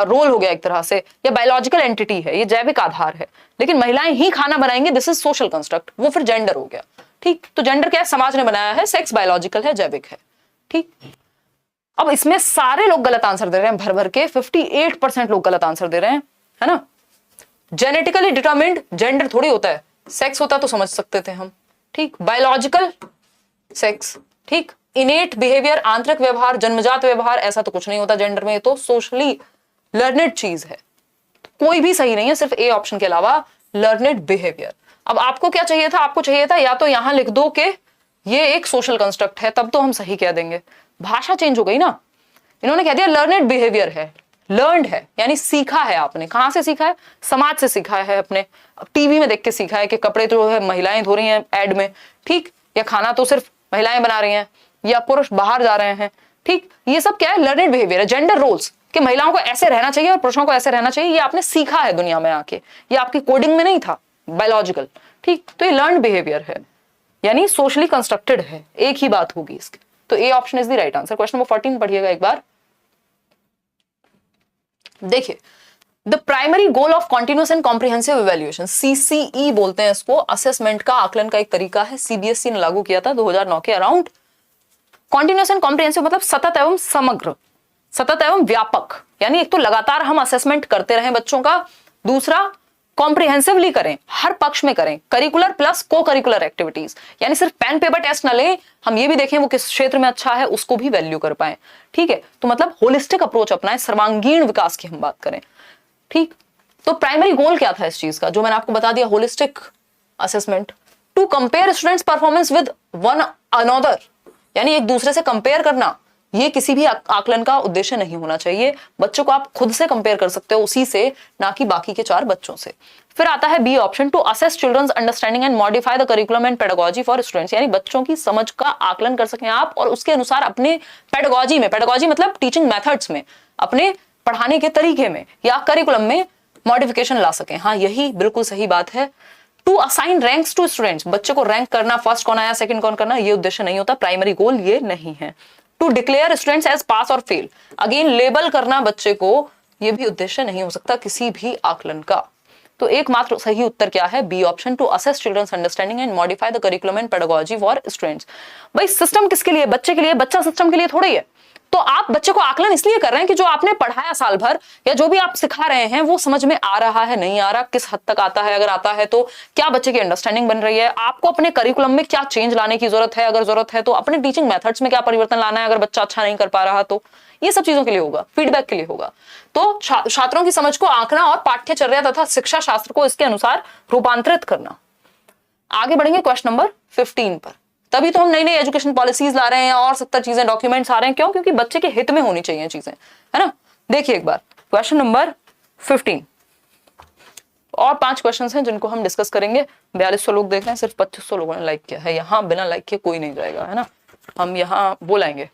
रोल हो गया एक तरह से, या बायोलॉजिकल एंटिटी है, ये जैविक आधार है। लेकिन महिलाएं ही खाना बनाएंगे, दिस इज सोशल कंस्ट्रक्ट, वो फिर जेंडर हो गया। ठीक, तो जेंडर क्या है, समाज ने बनाया है, सेक्स बायोलॉजिकल है, जैविक है। ठीक, अब इसमें सारे लोग गलत आंसर दे रहे हैं, भर भर के 58% लोग गलत आंसर दे रहे हैं, है ना। जेनेटिकली डिटरमिन्ड जेंडर थोड़ी होता है, सेक्स होता तो समझ सकते थे हम, ठीक। बायोलॉजिकल सेक्स, ठीक। इनेट बिहेवियर, आंतरिक व्यवहार, जन्मजात व्यवहार, ऐसा तो कुछ नहीं होता जेंडर में, तो सोशली लर्नेड चीज है। कोई भी सही नहीं है, सिर्फ ए ऑप्शन के अलावा लर्नेड बिहेवियर। अब आपको क्या चाहिए था, आपको चाहिए था या तो यहां लिख दो कि ये एक सोशल कंस्ट्रक्ट है, तब तो हम सही कह देंगे। भाषा चेंज हो गई ना, इन्होंने कह दिया लर्नेड बिहेवियर है, लर्नड है यानी सीखा है आपने। कहां से सीखा है, समाज से सीखा है, अपने टीवी में देख के सीखा है कि कपड़े तो है महिलाएं धो रही हैं एड में, ठीक, या खाना तो सिर्फ महिलाएं बना रही हैं, या पुरुष बाहर जा रहे हैं, ठीक। ये सब क्या है, लर्नेड बिहेवियर है। जेंडर रोल्स कि महिलाओं को ऐसे रहना चाहिए और पुरुषों को ऐसे रहना चाहिए, ये आपने सीखा है दुनिया में आके, ये आपकी कोडिंग में नहीं था बायोलॉजिकल, ठीक। तो ये लर्नड बिहेवियर है यानी सोशली कंस्ट्रक्टेड है, एक ही बात होगी इसकी। तो A option is the right answer. Question number 14 पढ़िएगा एक बार। देखिए, the primary goal of continuous and comprehensive evaluation, CCE बोलते हैं इसको, असेसमेंट का आकलन का एक तरीका है, सीबीएसई ने लागू किया था 2009 के अराउंड। कॉन्टिन्यूस एंड कॉम्प्रिहेंसिव मतलब सतत एवं समग्र, सतत एवं व्यापक, यानी एक तो लगातार हम असेसमेंट करते रहें बच्चों का, दूसरा कॉम्प्रिहेंसिवली करें, हर पक्ष में करें, करिकुलर प्लस को करिकुलर एक्टिविटीज, यानी सिर्फ पेन पेपर टेस्ट ना ले, हम ये भी देखें वो किस क्षेत्र में अच्छा है, उसको भी वैल्यू कर पाए, ठीक है। तो मतलब होलिस्टिक अप्रोच अपनाएं, सर्वांगीण विकास की हम बात करें, ठीक। तो प्राइमरी गोल क्या था इस चीज का, जो मैंने आपको बता दिया, holistic assessment, to compare students performance with one another, यानी एक दूसरे से कंपेयर करना, ये किसी भी आकलन का उद्देश्य नहीं होना चाहिए। बच्चों को आप खुद से कंपेयर कर सकते हो उसी से, ना कि बाकी के 4 बच्चों से। फिर आता है B option, to assess children's understanding and modify the curriculum and pedagogy for students, यानी बच्चों की समझ का आकलन कर सकें आप और उसके अनुसार अपने पेडागोजी में, पेडागोजी मतलब टीचिंग मेथड्स में, अपने पढ़ाने के तरीके में या करिकुलम में मॉडिफिकेशन ला सकें। हाँ, यही बिल्कुल सही बात है। To assign ranks to students, बच्चे को रैंक करना, फर्स्ट कौन आया सेकंड कौन करना, ये उद्देश्य नहीं होता, प्राइमरी गोल ये नहीं है। टू डिक्लेयर स्टूडेंट्स एज पास और फेल, अगेन लेबल करना बच्चे को, ये भी उद्देश्य नहीं हो सकता किसी भी आकलन का। तो एकमात्र सही उत्तर क्या है, B option, to assess children's understanding and modify the curriculum and pedagogy for students. भाई सिस्टम किसके लिए, बच्चे के लिए, बच्चा सिस्टम के लिए थोड़ी है। तो आप बच्चे को आकलन इसलिए कर रहे हैं कि जो आपने पढ़ाया साल भर या जो भी आप सिखा रहे हैं वो समझ में आ रहा है, नहीं आ रहा, किस हद तक आता है, अगर आता है तो क्या बच्चे की अंडरस्टैंडिंग बन रही है, आपको अपने करिकुलम में क्या चेंज लाने की जरूरत है, अगर जरूरत है तो अपने टीचिंग मेथड्स में क्या परिवर्तन लाना है, अगर बच्चा अच्छा नहीं कर पा रहा तो ये सब चीजों के लिए होगा, फीडबैक के लिए होगा। तो छात्रों की समझ को आंकना और पाठ्यचर्या तथा शिक्षा शास्त्र को इसके अनुसार रूपांतरित करना। आगे बढ़ेंगे क्वेश्चन नंबर 15 पर। तभी तो हम नई नई एजुकेशन पॉलिसीज ला रहे हैं और 70 चीजें, डॉक्यूमेंट्स आ रहे हैं, क्यों, क्योंकि बच्चे के हित में होनी चाहिए चीजें, है ना। देखिए एक बार क्वेश्चन नंबर 15 और 5 क्वेश्चंस हैं जिनको हम डिस्कस करेंगे। 4200 लोग देख रहे हैं, सिर्फ 2500 लोगों ने लाइक किया है, यहाँ बिना लाइक किए कोई नहीं जाएगा, है ना। हम यहाँ बोलाएंगे,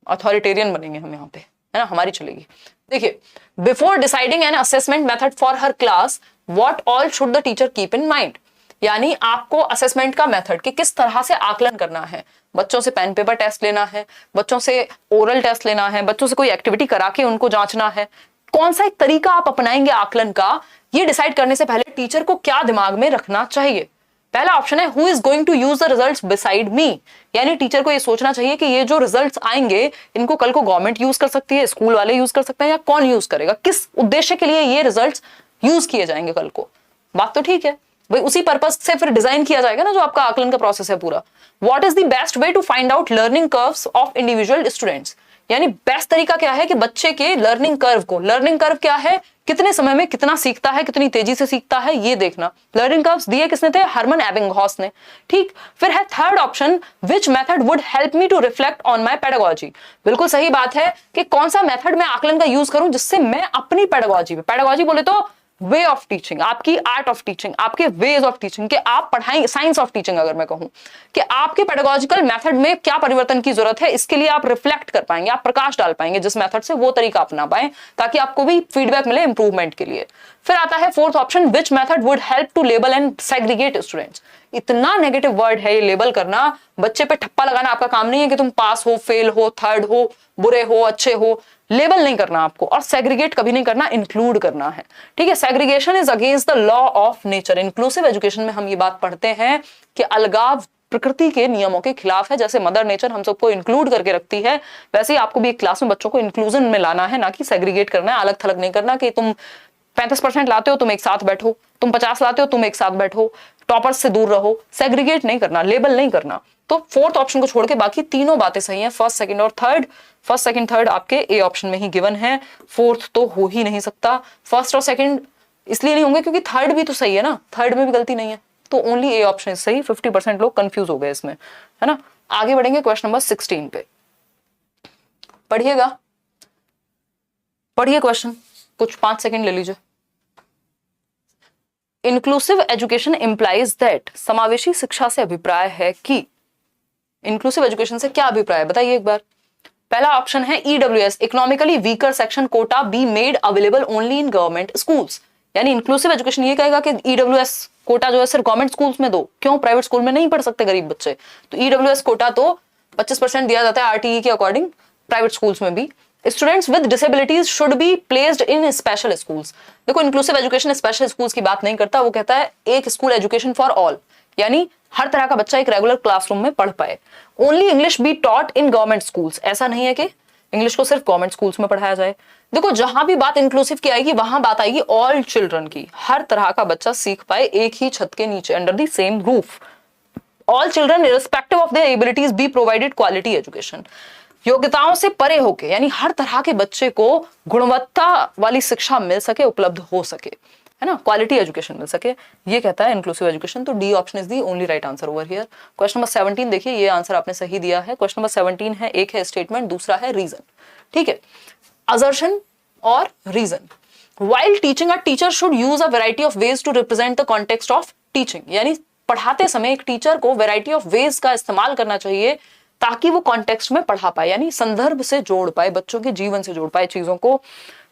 अथॉरिटेरियन बनेंगे हम यहाँ पे, है ना, हमारी चलेगी। देखिए, before deciding an assessment method for her class what all should the teacher keep in mind, यानी आपको असेसमेंट का मेथड कि किस तरह से आकलन करना है, बच्चों से पेन पेपर टेस्ट लेना है, बच्चों से ओरल टेस्ट लेना है, बच्चों से कोई एक्टिविटी करा के उनको जांचना है, कौन सा एक तरीका आप अपनाएंगे आकलन का, ये डिसाइड करने से पहले टीचर को क्या दिमाग में रखना चाहिए। पहला ऑप्शन है who is going to use the results beside me, यानी टीचर को ये सोचना चाहिए कि ये जो रिजल्ट्स आएंगे इनको कल को गवर्नमेंट यूज कर सकती है, स्कूल वाले यूज कर सकते हैं, या कौन यूज करेगा, किस उद्देश्य के लिए ये रिजल्ट्स यूज किए जाएंगे कल को। बात तो ठीक है भाई, उसी पर्पस से फिर डिजाइन किया जाएगा ना जो आपका आकलन का प्रोसेस है पूरा। What is the best way to find out learning curves of individual students, यानी बेस्ट तरीका क्या है कि बच्चे के लर्निंग कर्व को, लर्निंग कर्व क्या है, कितने समय में कितना सीखता है, कितनी तेजी से सीखता है, ये देखना। लर्निंग कर्व्स दिए किसने थे, हरमन एबिंगहॉस ने, ठीक। फिर है third option, which method would help me to reflect on my pedagogy, बिल्कुल सही बात है कि कौन सा मेथड मैं आकलन का यूज करूं जिससे मैं अपनी पेडागोजी में, पेडागोजी बोले तो वे ऑफ टीचिंग, आपकी आर्ट ऑफ टीचिंग, आपके वेज ऑफ टीचिंग, कि आप पढ़ाएं, साइंस ऑफ टीचिंग अगर मैं कहूं कि आपके पेडागोजिकल मेथड में क्या परिवर्तन की जरूरत है, इसके लिए आप रिफ्लेक्ट कर पाएंगे, आप प्रकाश डाल पाएंगे जिस मेथड से, वो तरीका अपना पाएं ताकि आपको भी फीडबैक मिले इंप्रूवमेंट के लिए। फिर आता है fourth option, which method would help to label and segregate students. इतना नेगेटिव वर्ड है ये लेबल करना, बच्चे पे ठप्पा लगाना आपका काम नहीं है कि तुम पास हो, फेल हो, थर्ड हो, बुरे हो, अच्छे हो, लेबल नहीं करना आपको, और सेग्रीगेट कभी नहीं करना, इंक्लूड करना है, ठीक है। Segregation is against the law of nature. Inclusive education में हम ये बात पढ़ते हैं कि अलगाव प्रकृति के नियमों के खिलाफ है। जैसे मदर नेचर हम सबको इंक्लूड करके रखती है, वैसे ही आपको भी एक क्लास में बच्चों को इंक्लूजन में लाना है, ना कि सेग्रीगेट करना है, अलग थलग नहीं करना कि तुम 35% लाते हो तुम एक साथ बैठो, तुम 50 लाते हो तुम एक साथ बैठो, टॉपर्स से दूर रहो। सेग्रीगेट नहीं करना, लेबल नहीं करना। तो फोर्थ ऑप्शन को छोड़ के बाकी तीनों बातें सही हैं, फर्स्ट सेकंड और थर्ड। फर्स्ट सेकंड थर्ड आपके ए ऑप्शन में ही गिवन है, फोर्थ तो हो ही नहीं सकता। फर्स्ट और सेकंड इसलिए नहीं होंगे क्योंकि थर्ड भी तो सही है ना, थर्ड में भी गलती नहीं है, तो ओनली ए ऑप्शन सही। 50% लोग कंफ्यूज हो गए इसमें, है ना। आगे बढ़ेंगे क्वेश्चन नंबर 16 पे। पढ़िएगा, पढ़िए क्वेश्चन, कुछ 5 सेकंड ले लीजिए। इंक्लूसिव एजुकेशन इंप्लाइज दैट, समावेशी शिक्षा से अभिप्राय है कि, इंक्लूसिव एजुकेशन से क्या अभिप्राय है बताइए एक बार। पहला ऑप्शन है EWS, economically weaker section quota be made available only in government schools. यानी इंक्लूसिव एजुकेशन ये कहेगा कि ईडब्ल्यूएस कोटा जो है सिर्फ गवर्नमेंट स्कूल्स में दो, क्यों प्राइवेट स्कूल में नहीं पढ़ सकते गरीब बच्चे, तो ईडब्ल्यूएस कोटा तो 25% दिया जाता है आरटीई के अकॉर्डिंग प्राइवेट स्कूल्स में भी। Students with disabilities should be placed in special schools. देखो इंक्लूसिव एजुकेशन स्पेशल स्कूल्स की बात नहीं करता, वो कहता है एक स्कूल एजुकेशन फॉर ऑल, यानी हर तरह का बच्चा एक रेगुलर क्लासरूम में पढ़ पाए। Only English be taught in government schools, ऐसा नहीं है कि इंग्लिश को सिर्फ गवर्नमेंट स्कूल्स में पढ़ाया जाए। देखो जहां भी बात इंक्लूसिव की आएगी वहां बात आएगी ऑल चिल्ड्रन की, हर तरह का बच्चा सीख पाए एक ही छत के नीचे, under the same roof. All children irrespective of their abilities be provided quality education, योग्यताओं से परे होके, यानी हर तरह के बच्चे को गुणवत्ता वाली शिक्षा मिल सके, उपलब्ध हो सके, है ना, क्वालिटी एजुकेशन मिल सके, ये कहता है इंक्लूसिव एजुकेशन। तो D option is the only right answer over here. Question number 17 देखिए, ये आंसर आपने सही दिया है। क्वेश्चन नंबर 17 है, एक है स्टेटमेंट, दूसरा है रीजन, ठीक है, असर्शन और reason. While teaching a teacher should use a variety of ways to represent the context of teaching, यानी पढ़ाते समय एक टीचर को वैरायटी ऑफ वेज का इस्तेमाल करना चाहिए ताकि वो कॉन्टेक्स्ट में पढ़ा पाए, यानी संदर्भ से जोड़ पाए, बच्चों के जीवन से जोड़ पाए चीजों को।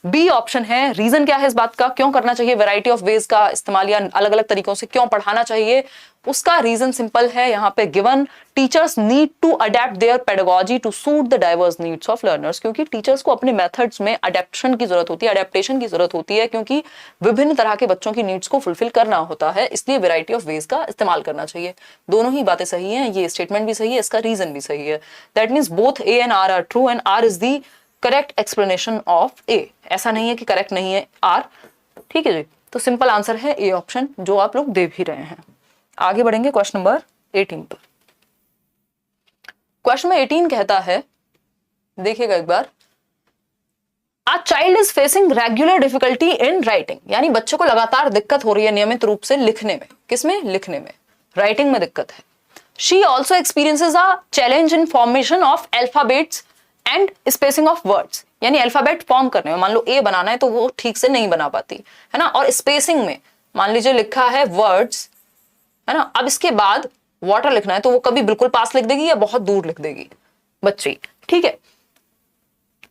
बी ऑप्शन है, रीजन क्या है इस बात का, क्यों करना चाहिए वैरायटी ऑफ वेज का इस्तेमाल या अलग अलग तरीकों से क्यों पढ़ाना चाहिए, उसका रीजन सिंपल है, यहाँ पे given, teachers need to adapt their pedagogy to suit the diverse needs of learners, क्योंकि टीचर्स को अपने मेथड्स में अडेप्शन की जरूरत होती है, अडेप्टेशन की जरूरत होती है, क्योंकि विभिन्न तरह के बच्चों की नीड्स को फुलफिल करना होता है, इसलिए वैरायटी ऑफ वेज का इस्तेमाल करना चाहिए। दोनों ही बातें सही हैं, ये स्टेटमेंट भी सही है, इसका रीजन भी सही है। That means both A and R true and R is the correct explanation of A, ऐसा नहीं है कि करेक्ट नहीं है आर, ठीक है जी। तो सिंपल आंसर है ए ऑप्शन, जो आप लोग दे भी रहे हैं। आगे बढ़ेंगे क्वेश्चन नंबर 18 पर। क्वेश्चन नंबर 18 कहता है, देखिएगा एक बार, a child is facing regular difficulty in writing, यानी बच्चे को लगातार दिक्कत हो रही है नियमित रूप से लिखने में, किसमें, लिखने में, राइटिंग में दिक्कत है। She also experiences a challenge in formation of alphabets and spacing of words, यानी अल्फाबेट फॉर्म करने में, मान लो ए बनाना है तो वो ठीक से नहीं बना पाती है ना, और स्पेसिंग में मान लीजिए लिखा है वर्ड्स, है ना, अब इसके बाद वाटर लिखना है तो वो कभी बिल्कुल पास लिख देगी या बहुत दूर लिख देगी बच्ची, ठीक है।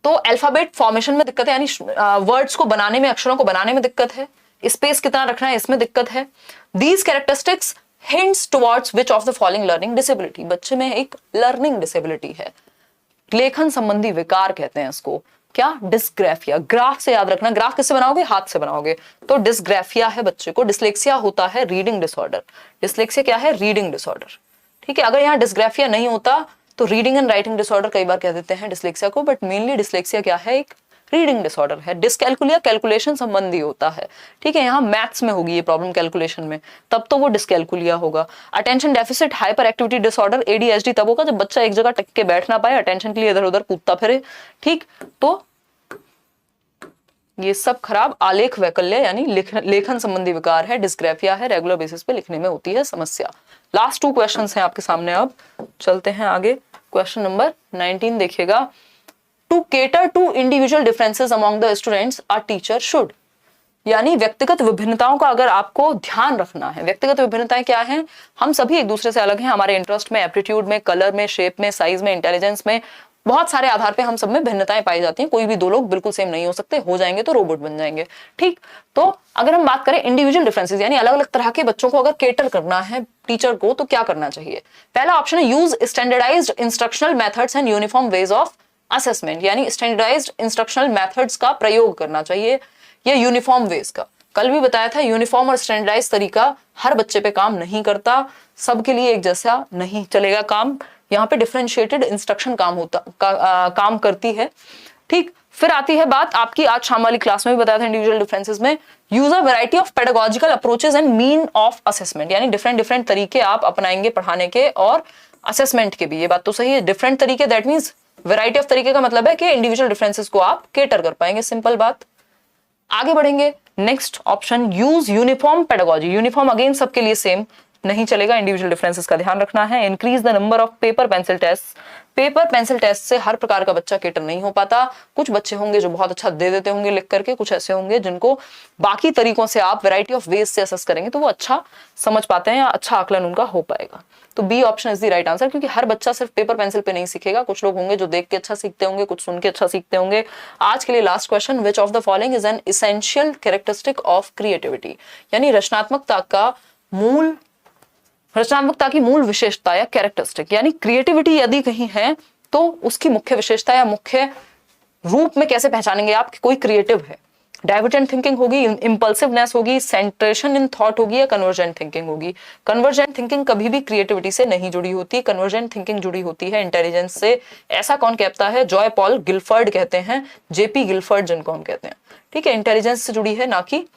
तो अल्फाबेट फॉर्मेशन में दिक्कत है, यानी वर्ड्स को बनाने में, अक्षरों को बनाने में दिक्कत है, स्पेस कितना रखना है इसमें दिक्कत है। These characteristics hints towards which of the following learning disability, बच्चे में एक लर्निंग डिसेबिलिटी है, लेखन संबंधी विकार कहते हैं इसको, क्या, डिस्ग्राफिया। ग्राफ से याद रखना, ग्राफ किससे बनाओगे, हाथ से बनाओगे, तो डिस्ग्राफिया है बच्चे को। डिसलेक्सिया होता है रीडिंग डिसऑर्डर, डिसलेक्सिया क्या है, रीडिंग डिसऑर्डर, ठीक है। अगर यहाँ डिस्ग्राफिया नहीं होता तो रीडिंग एंड राइटिंग डिसऑर्डर कई बार कह देते हैं डिसलेक्सिया को, बट मेनली डिसलेक्सिया क्या है, एक रीडिंग डिसऑर्डर है। डिसकैलकुलिया कैलकुलेशन संबंधी होता है, ठीक है, यहाँ मैथ्स में होगी ये प्रॉब्लम कैलकुलेशन में, तब तो वो डिसकैलकुलिया होगा। Attention deficit hyper activity disorder ADHD तब होगा जब बच्चा एक जगह टिक के बैठ ना पाए, अटेंशन के लिए इधर उधर कूदता फिरे, ठीक। तो ये सब खराब आलेख वैकल्य यानी लेखन संबंधी विकार है, डिस्ग्राफिया है, रेगुलर बेसिस पे लिखने में होती है समस्या। लास्ट 2 क्वेश्चंस हैं आपके सामने, अब चलते हैं आगे। क्वेश्चन नंबर 19 देखिएगा, to cater to individual differences among the students a teacher should, यानी व्यक्तिगत विभिन्नताओं का अगर आपको ध्यान रखना है, व्यक्तिगत विभिन्नताएं क्या हैं, हम सभी एक दूसरे से अलग हैं, हमारे इंटरेस्ट में, एप्टीट्यूड में, कलर में, शेप में, साइज में, इंटेलिजेंस में, बहुत सारे आधार पे हम सब में भिन्नताएं पाई जाती हैं, कोई भी 2 लोग बिल्कुल सेम नहीं हो सकते, हो जाएंगे तो रोबोट बन जाएंगे, ठीक। तो अगर हम बात करें इंडिविजुअल डिफरेंसेस, यानी अलग अलग तरह के बच्चों को अगर केटर करना है टीचर को, तो क्या करना चाहिए। पहला ऑप्शन है use standardised instructional methods and uniform ways of assessment, यानी स्टैंडर्डाइज्ड इंस्ट्रक्शनल मेथड्स का प्रयोग करना चाहिए या यूनिफॉर्म वेज का। कल भी बताया था यूनिफॉर्म और स्टैंडर्डाइज तरीका हर बच्चे पे काम नहीं करता, सबके लिए एक जैसा नहीं चलेगा काम। यहाँ पे डिफरेंशिएटेड इंस्ट्रक्शन काम करती है। ठीक, फिर आती है बात आपकी आज शाम वाली क्लास में भी बताया था इंडिविजुअल डिफरेंसेस में, use a variety of pedagogical approaches and mean of assessment, यानी डिफरेंट डिफरेंट तरीके आप अपनाएंगे पढ़ाने के और असेसमेंट के भी। ये बात तो सही है, डिफरेंट तरीके दैट मींस वैरायटी ऑफ तरीके का मतलब है कि इंडिविजुअल डिफरेंसेस को आप केटर कर पाएंगे, सिंपल बात। आगे बढ़ेंगे, next option use uniform pedagogy. Uniform again सबके लिए सेम नहीं चलेगा, इंडिविजुअल डिफरेंसेस का ध्यान रखना है। Increase the number of paper pencil test. Paper pencil test से हर प्रकार का बच्चा केटर नहीं हो पाता, कुछ बच्चे होंगे जो बहुत अच्छा दे देते होंगे लिख करके, कुछ ऐसे होंगे जिनको बाकी तरीकों से आप वैरायटी ऑफ वेज से असेस करेंगे तो वो अच्छा समझ पाते हैं या अच्छा आकलन उनका हो पाएगा। तो B option is the right answer, क्योंकि हर बच्चा सिर्फ पेपर पेंसिल पे नहीं सीखेगा, कुछ लोग होंगे जो देख के अच्छा सीखते होंगे, कुछ सुन के अच्छा सीखते होंगे। आज के लिए last question, which of the following is an essential characteristic of creativity, यानी रचनात्मकता की मूल विशेषता या कैरेक्टरिस्टिक, यानी क्रिएटिविटी यदि कहीं है तो उसकी मुख्य विशेषता या मुख्य रूप में कैसे पहचानेंगे आप कि कोई क्रिएटिव है। डाइवर्जेंट थिंकिंग होगी, इंपल्सिवनेस होगी, सेंट्रेशन इन थॉट होगी या कन्वर्जेंट थिंकिंग होगी। कन्वर्जेंट थिंकिंग कभी भी क्रिएटिविटी से नहीं जुड़ी होती, कन्वर्जेंट थिंकिंग जुड़ी होती है इंटेलिजेंस से। ऐसा कौन कहता है? जॉय पॉल गिलफर्ड कहते हैं, जेपी गिलफर्ड जिनको हम कहते हैं। ठीक है, इंटेलिजेंस से जुड़ी है, ना कि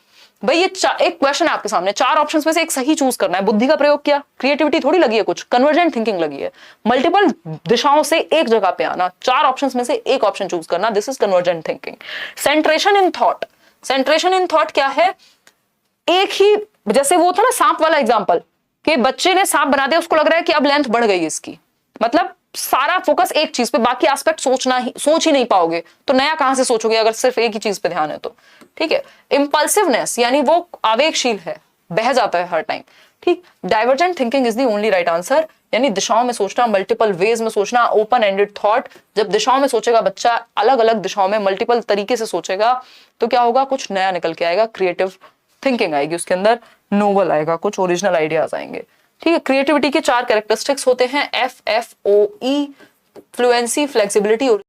भाई ये एक क्वेश्चन है आपके सामने, 4 ऑप्शंस में से एक सही चूज करना है। बुद्धि का प्रयोग किया, क्रिएटिविटी थोड़ी लगी है कुछ, कन्वर्जेंट थिंकिंग लगी है। मल्टीपल दिशाओं से एक जगह पे आना, 4 ऑप्शंस में से एक ऑप्शन चूज करना, this is convergent thinking. सेंट्रेशन in thought, सेंट्रेशन in thought क्या है? एक ही, जैसे वो था ना सांप वाला एग्जांपल, कि बच्चे ने सांप बना दिया, उसको लग रहा है कि अब लेंथ बढ़ गई इसकी, मतलब सारा फोकस एक चीज पे, बाकी एस्पेक्ट सोच ही नहीं पाओगे, तो नया कहां से सोचोगे अगर सिर्फ एक ही चीज पे ध्यान है तो। ठीक है, इंपल्सिवनेस यानी वो आवेगशील है, बह जाता है हर टाइम। ठीक, divergent thinking is the only right answer, यानी दिशाओं में सोचना, मल्टीपल वेज में सोचना, ओपन एंडेड थॉट। जब दिशाओं में सोचेगा बच्चा, अलग अलग दिशाओं में मल्टीपल तरीके से सोचेगा, तो क्या होगा? कुछ नया निकल के आएगा, क्रिएटिव थिंकिंग आएगी उसके अंदर, नोवेल आएगा, कुछ ओरिजिनल आइडियाज आएंगे। ठीक है, क्रिएटिविटी के 4 कैरेक्टरिस्टिक्स होते हैं, FFOE, फ्लुएंसी, फ्लेक्सिबिलिटी और